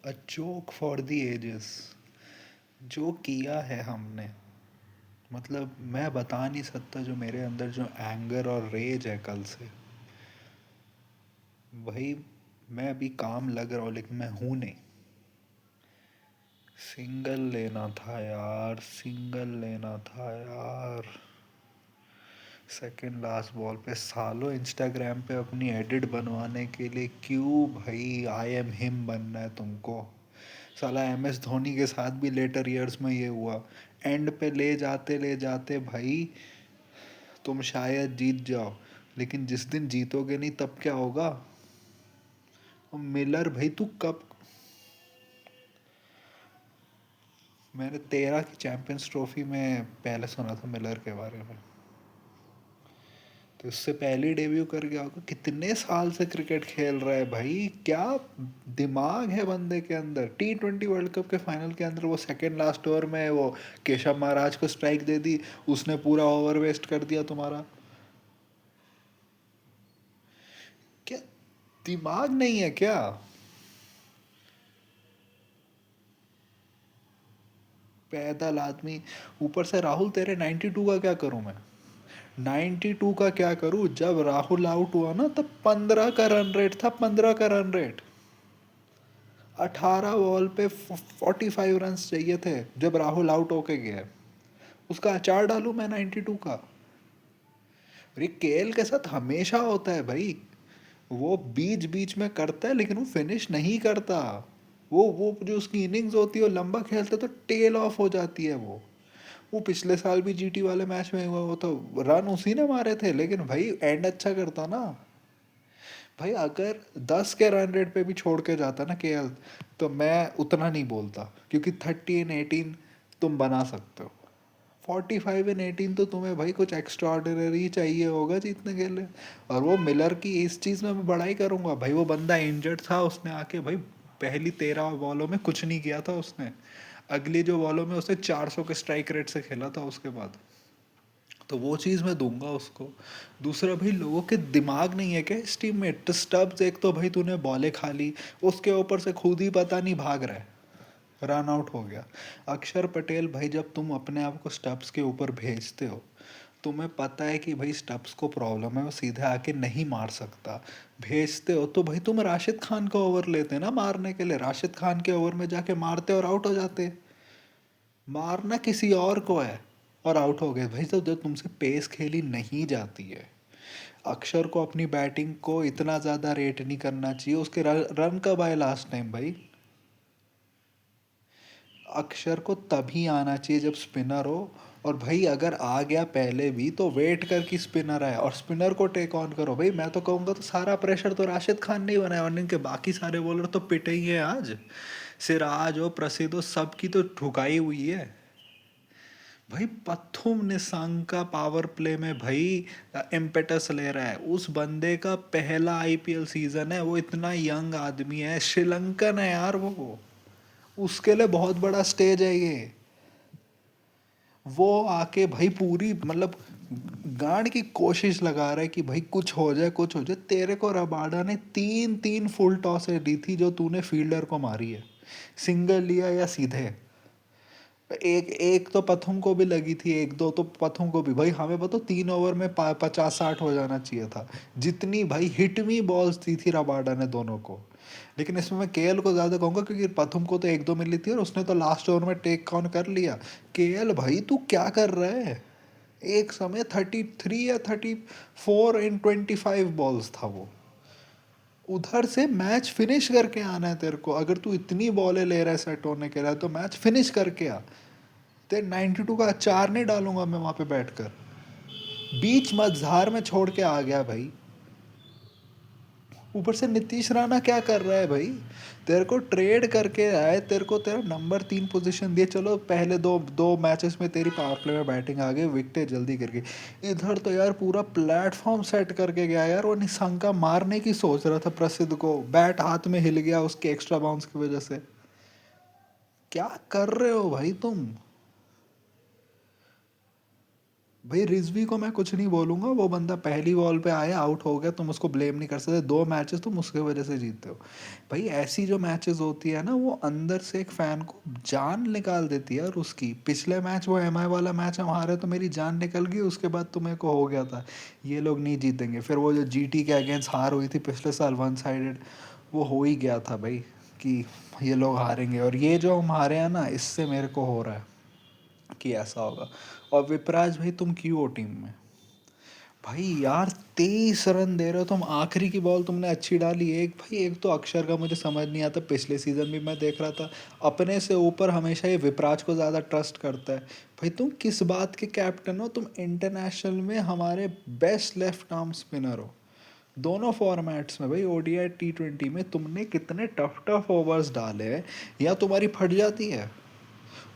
A joke for the ages. जो किया है हमने, मतलब मैं बता नहीं सकता, जो मेरे अंदर जो एंगर और रेज है कल से, वही मैं अभी काम लग रहा हूँ लेकिन मैं हूँ नहीं। सिंगल लेना था यार, सिंगल लेना था यार। सेकंड लास्ट बॉल पे सालों इंस्टाग्राम पे अपनी एडिट बनवाने के लिए क्यों भाई आई एम हिम बनना है तुमको। साला एम एस धोनी के साथ भी लेटर ईयर्स में ये हुआ। एंड पे ले जाते भाई तुम शायद जीत जाओ, लेकिन जिस दिन जीतोगे नहीं तब क्या होगा। मिलर भाई तू कब, मैंने 13 की चैंपियंस ट्रॉफी में पहले सुना था मिलर के बारे में, तो इससे पहले डेब्यू कर गया होगा। कितने साल से क्रिकेट खेल रहा है भाई, क्या दिमाग है बंदे के अंदर। T20 वर्ल्ड कप के फाइनल के अंदर वो सेकंड लास्ट ओवर में वो केशव महाराज को स्ट्राइक दे दी, उसने पूरा ओवर वेस्ट कर दिया तुम्हारा। क्या दिमाग नहीं है क्या। पैदल आदमी, ऊपर से राहुल तेरे 92 का क्या करूं मैं। 92 का क्या करूं, जब राहुल आउट हुआ ना तब 15 का रन रेट था, 15 का रन रेट। 18 बॉल पे 45 रन चाहिए थे जब राहुल आउट होके गया। उसका अचार डालूं मैं 92 का। अरे केएल के साथ हमेशा होता है भाई, वो बीच बीच में करता है लेकिन वो फिनिश नहीं करता। वो जो उसकी इनिंग्स होती है वो लंबा खेलता है तो टेल ऑफ हो जाती है वो पिछले साल भी जीटी वाले मैच में हुआ, वो तो रन उसी ने मारे थे लेकिन भाई एंड अच्छा करता ना। भाई अगर 10 के रन रेट पे भी छोड़ के जाता ना केएल, तो मैं उतना नहीं बोलता, क्योंकि 30 इन 18 तुम बना सकते हो। 45 इन 18 तो तुम्हें भाई कुछ एक्स्ट्रा ऑर्डिनरी चाहिए होगा जीतने के लिए। और वो मिलर की इस चीज़ में मैं बड़ाई करूंगा भाई, वो बंदा इंजर्ड था, उसने आके भाई पहली 13 बॉलों में कुछ नहीं किया था उसने। अगली जो बॉलों में उसने 400 के स्ट्राइक रेट से खेला था उसके बाद, तो वो चीज़ मैं दूंगा उसको। दूसरा भाई लोगों के दिमाग नहीं है क्या इस टीम में। तो स्टब्स एक तो भाई तूने बॉलें खा ली, उसके ऊपर से खुद ही पता नहीं भाग रहा है, रन आउट हो गया। अक्षर पटेल भाई जब तुम अपने आप को स्टब्स के ऊपर भेजते हो, तुम्हें पता है कि भाई स्टब्स को प्रॉब्लम है, वो सीधे आके नहीं मार सकता, भेजते हो तो भाई तुम राशिद खान का ओवर लेते ना मारने के लिए, राशिद खान के ओवर में जाके मारते और आउट हो जाते। मारना किसी और को है और आउट हो गए भाई। तो जब तुमसे पेस खेली नहीं जाती है, अक्षर को अपनी बैटिंग को इतना ज़्यादा रेट नहीं करना चाहिए। उसके रन कब आए लास्ट टाइम भाई। अक्षर को तभी आना चाहिए जब स्पिनर हो, और भाई अगर आ गया पहले भी तो वेट कर कि स्पिनर आए और स्पिनर को टेक ऑन करो। भाई मैं तो कहूँगा तो सारा प्रेशर तो राशिद खान ने ही बनाया, और इनके बाकी सारे बॉलर तो पिटे ही हैं आज। सिराज हो, प्रसिद्ध हो, सबकी तो ठुकाई हुई है। भाई पथुम निसांग का पावर प्ले में भाई इम्पेटस ले रहा है। उस बंदे का पहला आईपीएल सीजन है, वो इतना यंग आदमी है, श्रीलंकन है यार वो, उसके लिए बहुत बड़ा स्टेज है ये। वो आके भाई पूरी मतलब गांड की कोशिश लगा रहा है कि भाई कुछ हो जाए, कुछ हो जाए। तेरे को रबाडा ने तीन तीन फुल टॉसें दी थी जो तूने फील्डर को मारी है, सिंगल लिया या सीधे। एक एक तो पथुम को भी लगी थी, एक दो तो पथुम को भी। भाई हमें पता 3 ओवर में 50-60 हो जाना चाहिए था, जितनी भाई हिटमी बॉल्स दी थी रबाडा ने दोनों को। लेकिन इसमें मैं केएल को ज़्यादा कहूँगा, क्योंकि पथुम को तो एक दो मिली थी और उसने तो लास्ट ओवर में टेक ऑन कर लिया। केएल भाई तू क्या कर रहा है। एक समय 33 या 34 इन 25 बॉल्स था वो। उधर से मैच फिनिश करके आना है तेरे को, अगर तू इतनी बॉलें ले रहा है सेट होने के लिए तो मैच फिनिश करके आ। तेरे 92 का अचार नहीं डालूंगा मैं वहां पे बैठकर। बीच मझधार में छोड़ के आ गया भाई। ऊपर से नीतीश राणा क्या कर रहा है भाई। तेरे को ट्रेड करके आए, तेरे को तेरा नंबर 3 पोजीशन दिए, चलो पहले दो दो मैचेस में तेरी पावर प्ले में बैटिंग आ गई, विकेटें जल्दी कर गई। इधर तो यार पूरा प्लेटफॉर्म सेट करके गया यार, वो निशंका मारने की सोच रहा था प्रसिद्ध को, बैट हाथ में हिल गया उसके एक्स्ट्रा बाउंस की वजह से। क्या कर रहे हो भाई तुम। भाई रिजवी को मैं कुछ नहीं बोलूंगा, वो बंदा पहली बॉल पे आया आउट हो गया, तुम उसको ब्लेम नहीं कर सकते, दो मैचेस तुम उसके वजह से जीतते हो। भाई ऐसी जो मैचेस होती है ना, वो अंदर से एक फैन को जान निकाल देती है। और उसकी पिछले मैच, वो एमआई वाला मैच हम हारे तो मेरी जान निकल गई, उसके बाद तुम्हें को हो गया था ये लोग नहीं जीतेंगे। फिर वो जो जीटी के अगेंस्ट हार हुई थी पिछले साल, वन साइडेड, वो हो ही गया था भाई कि ये लोग हारेंगे। और ये जो हम हारे हैं ना, इससे मेरे को हो रहा है कि ऐसा होगा। और विपराज भाई तुम क्यों हो टीम में? भाई यार 23 रन दे रहे हो तुम, आखिरी की बॉल तुमने अच्छी डाली एक, भाई एक तो अक्षर का मुझे समझ नहीं आता, पिछले सीजन भी मैं देख रहा था अपने से ऊपर हमेशा ये विपराज को ज़्यादा ट्रस्ट करता है। भाई तुम किस बात के कैप्टन हो? तुम इंटरनेशनल में हमारे बेस्ट लेफ्ट आर्म स्पिनर हो दोनों फॉर्मेट्स में। भाई ओडीआई T20 में तुमने कितने टफ टफ ओवर्स डाले हैं, या तुम्हारी फट जाती है।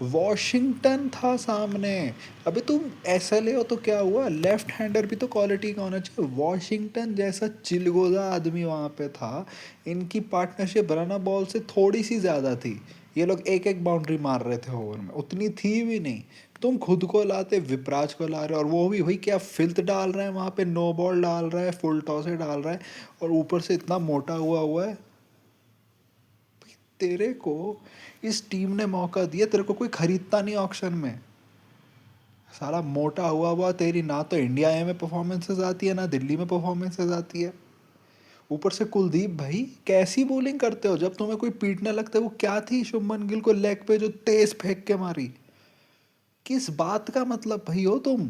वॉशिंगटन था सामने। अबे तुम एसएलए हो तो क्या हुआ, लेफ्ट हैंडर भी तो क्वालिटी का होना चाहिए। वॉशिंगटन जैसा चिलगोजा आदमी वहाँ पे था, इनकी पार्टनरशिप रन बॉल से थोड़ी सी ज़्यादा थी, ये लोग एक एक बाउंड्री मार रहे थे ओवर में, उतनी थी भी नहीं। तुम खुद को लाते, विपराज को ला रहे हो, और वो भी भाई क्या फिल्थ डाल रहे हैं वहाँ पे, नो बॉल डाल रहा है, फुल टॉसे डाल रहा है, और ऊपर से इतना मोटा हुआ हुआ है। तेरे को इस टीम ने मौका दिया, तेरे को कोई खरीदता नहीं ऑक्शन में। सारा मोटा हुआ हुआ, तेरी ना तो इंडिया ए में परफॉर्मेंसेज आती है, ना दिल्ली में परफॉर्मेंसेज आती है। ऊपर से कुलदीप भाई कैसी बॉलिंग करते हो, जब तुम्हें कोई पीटने लगता है, वो क्या थी शुभमन गिल को लेग पे जो तेज फेंक के मारी, किस बात का मतलब भाई हो तुम?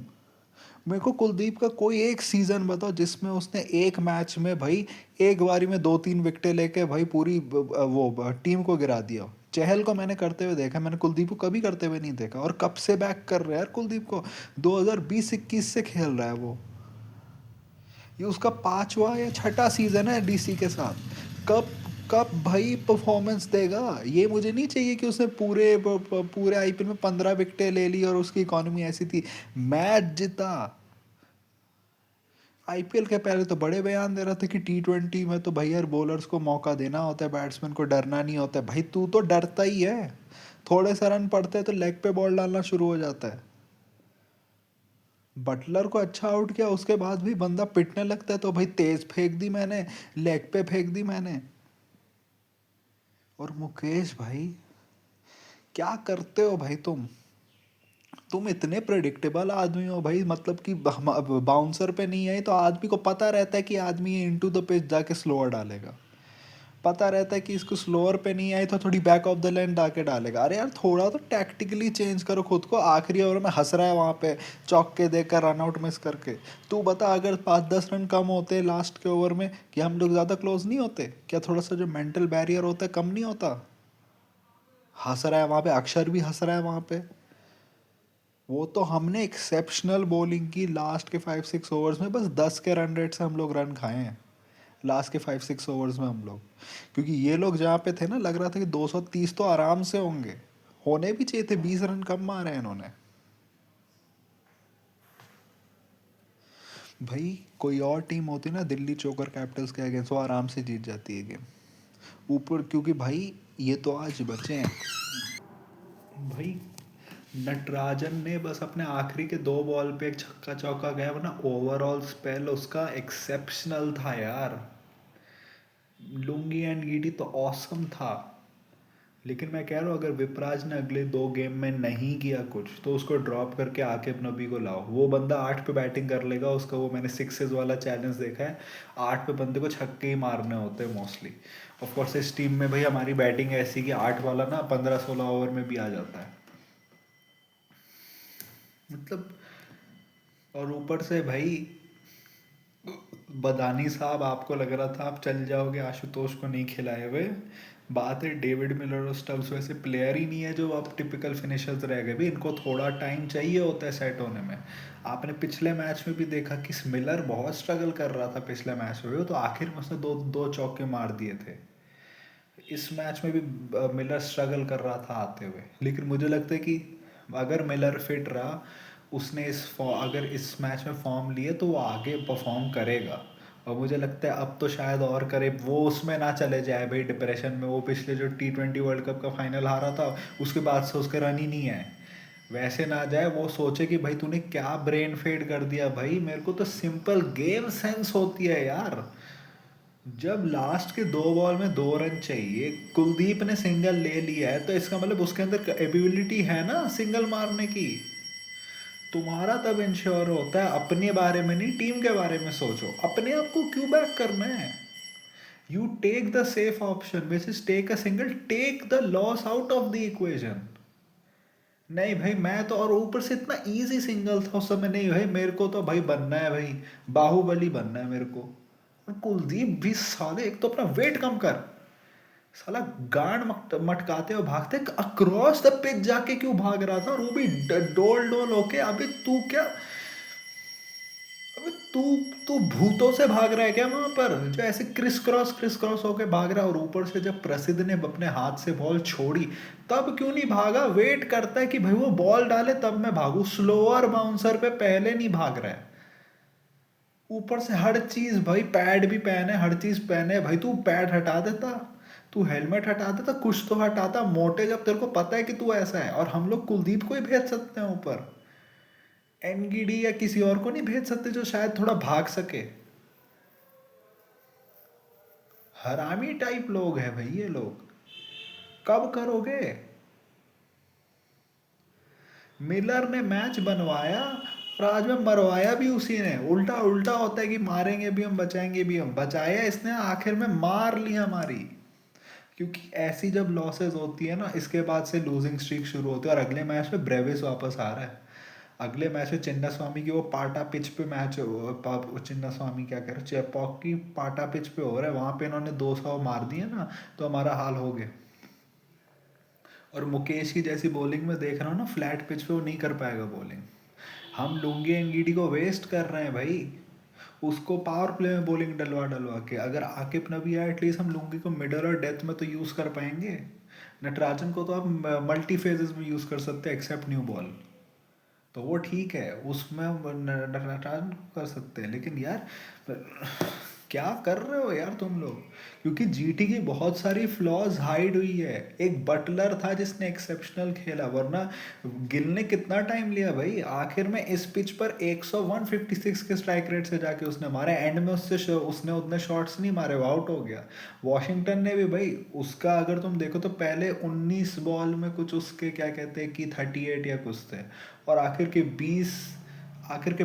मेरे को कुलदीप का कोई एक सीजन बताओ जिसमें उसने एक मैच में भाई एक बारी में दो तीन विकेटें लेके भाई पूरी वो टीम को गिरा दिया। चहल को मैंने करते हुए देखा, मैंने कुलदीप को कभी करते हुए नहीं देखा। और कब से बैक कर रहा है यार कुलदीप को, 2020-21 से खेल रहा है वो। ये उसका पांचवा या छठा सीजन है डीसी के साथ। कब कब भाई परफॉर्मेंस देगा? ये मुझे नहीं चाहिए कि उसने पूरे आईपीएल में 15 विकेटें ले ली और उसकी इकॉनमी ऐसी थी। मैच जीता। आईपीएल के पहले तो बड़े बयान दे रहा था कि T20 में तो भाई यार बॉलर्स को मौका देना होता है, बैट्समैन को डरना नहीं होता है। भाई तू तो डरता ही है, थोड़े सा रन पड़ते हैं तो लेग पे बॉल डालना शुरू हो जाता है। बटलर को अच्छा आउट किया, उसके बाद भी बंदा पिटने लगता है तो भाई तेज फेंक दी मैंने, लेग पे फेंक दी मैंने। और मुकेश भाई क्या करते हो भाई तुम इतने प्रेडिक्टेबल आदमी हो भाई, मतलब कि बाउंसर पे नहीं आई तो आदमी को पता रहता है कि आदमी इनटू द पिच जाके स्लोअर डालेगा, पता रहता है कि इसको स्लोअर पे नहीं आई तो थोड़ी बैक ऑफ द लाइन डाके डालेगा। अरे यार थोड़ा तो टैक्टिकली चेंज करो खुद को, आखिरी ओवर में हंस रहा है वहाँ पे चौके देकर रन आउट मिस करके। तू बता, अगर 5-10 रन कम होते लास्ट के ओवर में, कि हम लोग ज़्यादा क्लोज नहीं होते क्या? थोड़ा सा जो मेंटल बैरियर होता है कम नहीं होता? हंस रहा है वहाँ पे, अक्षर भी हंस रहा है वहाँ पे। वो तो हमने एक्सेप्शनल बॉलिंग की लास्ट के 5-6 ओवर्स में, बस 10 के रन रेट से हम लोग रन खाए हैं लास्ट के 5-6 ओवर्स में हम लोग। क्योंकि ये लोग जहाँ पे थे ना, लग रहा था कि 230 तो आराम से होंगे, होने भी चाहिए थे, 20 रन कम मारे हैं इन्होंने। भाई कोई और टीम होती ना दिल्ली चोकर कैपिटल्स के अगेंस्ट, वो आराम से जीत जाती है गेम। ऊपर क्योंकि भाई ये तो आज बचे हैं भाई। नटराजन ने बस अपने आखिरी के 2 बॉल पे एक छक्का चौका गया, वरना ओवरऑल स्पेल उसका एक्सेप्शनल था यार। लुंगी एंड गीडी तो ऑसम था। लेकिन मैं कह रहा हूँ, अगर विपराज ने अगले 2 गेम में नहीं किया कुछ, तो उसको ड्रॉप करके आकिब नबी को लाओ। वो बंदा 8 पे बैटिंग कर लेगा, उसका वो मैंने सिक्सेस वाला चैलेंज देखा है। 8 पे बंदे को छक्के ही मारने होते हैं मोस्टली। ऑफ कोर्स इस टीम में भाई हमारी बैटिंग ऐसी कि 8 वाला ना 15-16 ओवर में भी आ जाता है, मतलब। और ऊपर से भाई बदानी साहब, आपको लग रहा था आप चल जाओगे आशुतोष को नहीं खिलाए हुए। बात है डेविड मिलर और स्टब्स वैसे प्लेयर ही नहीं है जो अब टिपिकल फिनिशर्स रह गए भी, इनको थोड़ा टाइम चाहिए होता है सेट होने में। आपने पिछले मैच में भी देखा कि मिलर बहुत स्ट्रगल कर रहा था पिछले मैच में भी, तो आखिर में उसने दो दो चौके मार दिए थे। इस मैच में भी मिलर स्ट्रगल कर रहा था आते हुए, लेकिन मुझे लगता है कि अगर मिलर फिट रहा, उसने अगर इस मैच में फॉर्म लिए तो वो आगे परफॉर्म करेगा। और मुझे लगता है अब तो शायद और करे, वो उसमें ना चले जाए भाई डिप्रेशन में। वो पिछले जो T20 वर्ल्ड कप का फाइनल हारा था, उसके बाद से उसके रन ही नहीं है। वैसे ना जाए वो सोचे कि भाई तूने क्या ब्रेन फेड कर दिया। भाई मेरे को तो सिंपल गेम सेंस होती है यार। जब लास्ट के 2 बॉल में 2 रन चाहिए, कुलदीप ने सिंगल ले लिया है, तो इसका मतलब उसके अंदर एबिलिटी है ना सिंगल मारने की। तुम्हारा तब इंश्योर होता है, अपने बारे में नहीं टीम के बारे में सोचो। अपने आप को क्यों बैक करना है? You take the safe option which is take a single, take the loss out of the equation. नहीं भाई मैं तो, और ऊपर से इतना इजी सिंगल था उस समय। नहीं भाई मेरे को तो भाई बनना है भाई, बाहुबली बनना है मेरे को। और कुलदीप भी साले, एक तो अपना वेट कम कर, साला गांड मटकाते हुए भागते, अक्रॉस द पिच जाके क्यों भाग रहा था, और वो भी डोल डोल होके। अभी तू क्या, अबे तू तू भूतों से भाग रहा है क्या वहां पर, जो ऐसे क्रिस क्रॉस होके भाग रहा है। और ऊपर से जब प्रसिद्ध ने अपने हाथ से बॉल छोड़ी, तब क्यों नहीं भागा? वेट करता है कि भाई वो बॉल डाले तब मैं भागू। स्लोअर बाउंसर पे पहले नहीं भाग रहा है। ऊपर से हर चीज भाई, पैड भी पहने, हर चीज पहने। भाई तू पैड हटा देता, तू हेलमेट हटा देता, कुछ तो हटाता मोटे, जब तेरे को पता है कि तू ऐसा है। और हम लोग कुलदीप को ही भेज सकते हैं ऊपर, एनगीडी या किसी और को नहीं भेज सकते जो शायद थोड़ा भाग सके। हरामी टाइप लोग हैं भाई ये लोग। कब करोगे? मिलर ने मैच बनवाया और आज में मरवाया भी उसी ने। उल्टा उल्टा होता है कि मारेंगे भी हम, बचाएंगे भी हम। बचाया इसने, आखिर में मार लिया हमारी। क्योंकि ऐसी जब लॉसेस होती है ना, इसके बाद से लूजिंग स्ट्रीक शुरू होती है। और अगले मैच में ब्रेविस वापस आ रहा है। अगले मैच में चिन्ना स्वामी की वो पाटा पिच पे मैच, चिन्ना स्वामी क्या कह रहे, चेपॉक की पाटा पिच पे हो रहा है। वहां पे इन्होंने 200 मार दिए ना, तो हमारा हाल हो गया। और मुकेश की जैसी बॉलिंग में देख रहा हूँ ना, फ्लैट पिच पे वो नहीं कर पाएगा बॉलिंग। हम लुंगी एंगीडी को वेस्ट कर रहे हैं भाई। उसको पावर प्ले में बॉलिंग डलवा डलवा के, अगर आकिब नबी आए एटलीस्ट हम लुंगी को मिडल और डेथ में तो यूज़ कर पाएंगे। नटराजन को तो आप मल्टी फेजेस में यूज़ कर सकते हैं एक्सेप्ट न्यू बॉल। तो वो ठीक है, उसमें हम नटराजन कर सकते हैं। लेकिन यार क्या कर रहे हो यार तुम लोग? क्योंकि जीटी की बहुत सारी फ्लॉज हाइड हुई है। एक बटलर था जिसने एक्सेप्शनल खेला, वरना गिल ने कितना टाइम लिया भाई। आखिर में इस पिच पर 156 के स्ट्राइक रेट से जाके उसने मारे। एंड में उससे उसने उतने शॉट्स नहीं मारे, वो आउट हो गया। वॉशिंगटन ने भी भाई, उसका अगर तुम देखो तो पहले 19 बॉल में कुछ उसके क्या कहते हैं कि 38 या कुछ थे। और आखिर के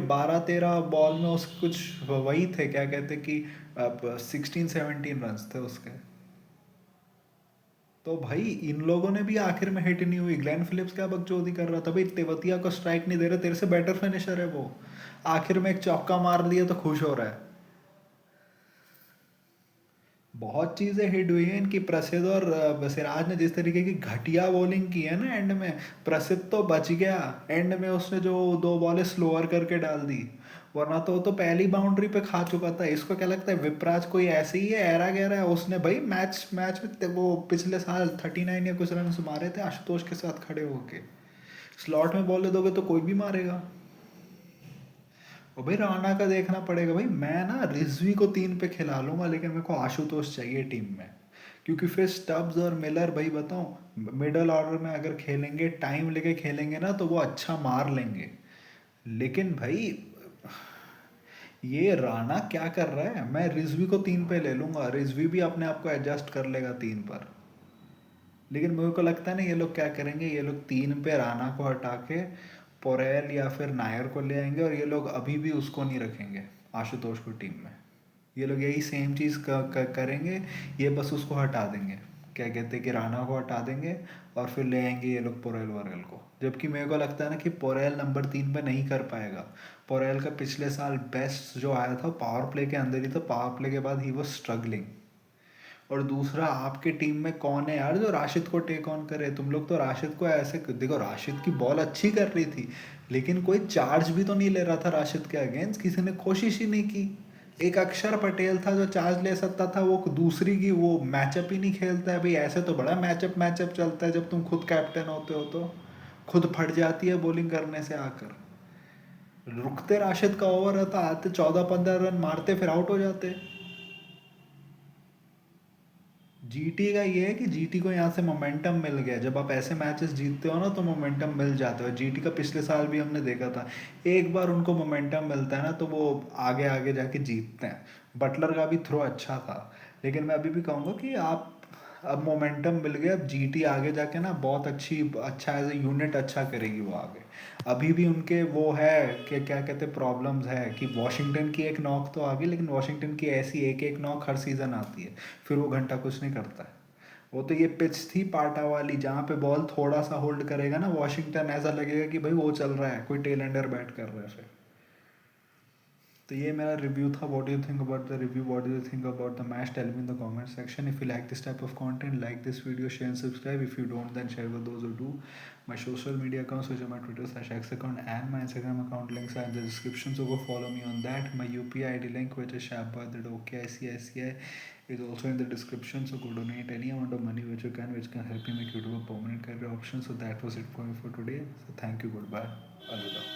12-13 बॉल में उस कुछ वही थे, क्या कहते कि 16-17 रन थे उसके। तो भाई इन लोगों ने भी आखिर में हिट नहीं हुई। ग्लेन फिलिप्स क्या बकचोदी कर रहा था भाई, तेवतिया को स्ट्राइक नहीं दे रहे, तेरे से बेटर फिनिशर है वो। आखिर में एक चौका मार लिया तो खुश हो रहा है। बहुत चीजें हिट हुई हैं इनकी। प्रसिद्ध और सिराज ने जिस तरीके की घटिया बॉलिंग की है ना एंड में, प्रसिद्ध तो बच गया। एंड में उसने जो 2 बॉलें स्लोअर करके डाल दी, वरना तो वो तो पहली बाउंड्री पे खा चुका था। इसको क्या लगता है विपराज कोई ऐसे ही है, ऐरा गहरा है? उसने भाई मैच मैच में वो पिछले साल 39 या कुछ रन मारे थे आशुतोष के साथ खड़े होके। स्लॉट में बॉल दे दोगे तो कोई भी मारेगा। और भाई राणा का देखना पड़ेगा। भाई मैं ना रिजवी को 3 पे खिला लूंगा, लेकिन मेरे को आशुतोष चाहिए टीम में। क्योंकि फिर स्टब्स और मिलर, भाई बताऊं, मिडल ऑर्डर में अगर खेलेंगे, टाइम लेके खेलेंगे ना, तो वो अच्छा मार लेंगे। लेकिन भाई ये राणा क्या कर रहा है? मैं रिजवी को 3 पे ले लूंगा, रिजवी भी अपने आप को एडजस्ट कर लेगा 3 पर। लेकिन मेरे को लगता है ना, ये लोग क्या करेंगे, ये लोग 3 पे राणा को हटा के पोरेल या फिर नायर को ले आएंगे। और ये लोग अभी भी उसको नहीं रखेंगे, आशुतोष को टीम में। ये लोग यही सेम चीज़ करेंगे। ये बस उसको हटा देंगे, क्या कहते हैं कि राणा को हटा देंगे, और फिर ले आएंगे ये लोग पोरेल वोरेल को। जबकि मेरे को लगता है ना कि पोरेल नंबर 3 पे नहीं कर पाएगा। पोरेल का पिछले साल बेस्ट जो आया था पावर प्ले के अंदर ही, तो पावर प्ले के बाद ही वो स्ट्रगलिंग। और दूसरा, आपके टीम में कौन है यार जो राशिद को टेक ऑन करे? तुम लोग तो राशिद को ऐसे देखो, राशिद की बॉल अच्छी कर रही थी, लेकिन कोई चार्ज भी तो नहीं ले रहा था राशिद के अगेंस्ट। किसी ने कोशिश ही नहीं की। एक अक्षर पटेल था जो चार्ज ले सकता था, वो दूसरी की वो मैचअप ही नहीं खेलता है। भाई ऐसे तो बड़ा मैचअप मैचअप चलता है, जब तुम खुद कैप्टन होते हो तो खुद फट जाती है बॉलिंग करने से आकर। रुकते राशिद का ओवर रहता, आते 14-15 रन मारते, फिर आउट हो जाते। जीटी का ये है कि जीटी को यहाँ से मोमेंटम मिल गया। जब आप ऐसे मैचेस जीतते हो ना तो मोमेंटम मिल जाता है। जीटी का पिछले साल भी हमने देखा था, एक बार उनको मोमेंटम मिलता है ना तो वो आगे आगे जाके जीतते हैं। बटलर का भी थ्रो अच्छा था, लेकिन मैं अभी भी कहूँगा कि आप, अब मोमेंटम मिल गया, अब जीटी आगे जाके ना बहुत अच्छा एज ए यूनिट अच्छा करेगी वो आगे। अभी भी उनके वो है कि क्या कहते हैं, प्रॉब्लम्स है कि वॉशिंगटन की एक नॉक तो आ गई, लेकिन वॉशिंगटन की ऐसी एक एक नॉक हर सीज़न आती है, फिर वो घंटा कुछ नहीं करता है। वो तो ये पिच थी पाटा वाली, जहाँ पे बॉल थोड़ा सा होल्ड करेगा ना वॉशिंगटन, ऐसा लगेगा कि भाई वो चल रहा है, कोई टेल एंडर बैट कर रहा है फिर। तो ये मेरा रिव्यू था। What do you think about the review, what do you think about the match, tell me in the comment section. If you like this type of content, like this video, share and subscribe. If you don't, then share with those who do. My social media accounts, which are my Twitter/X account and my Instagram account, links are in the description, so go follow me on that. My UPI ID link, which is shabba@okicici, is also in the description, so go donate any amount of money which you can, which can help me make YouTube a permanent career option. So that was it for me for today. So thank you, goodbye, alvida.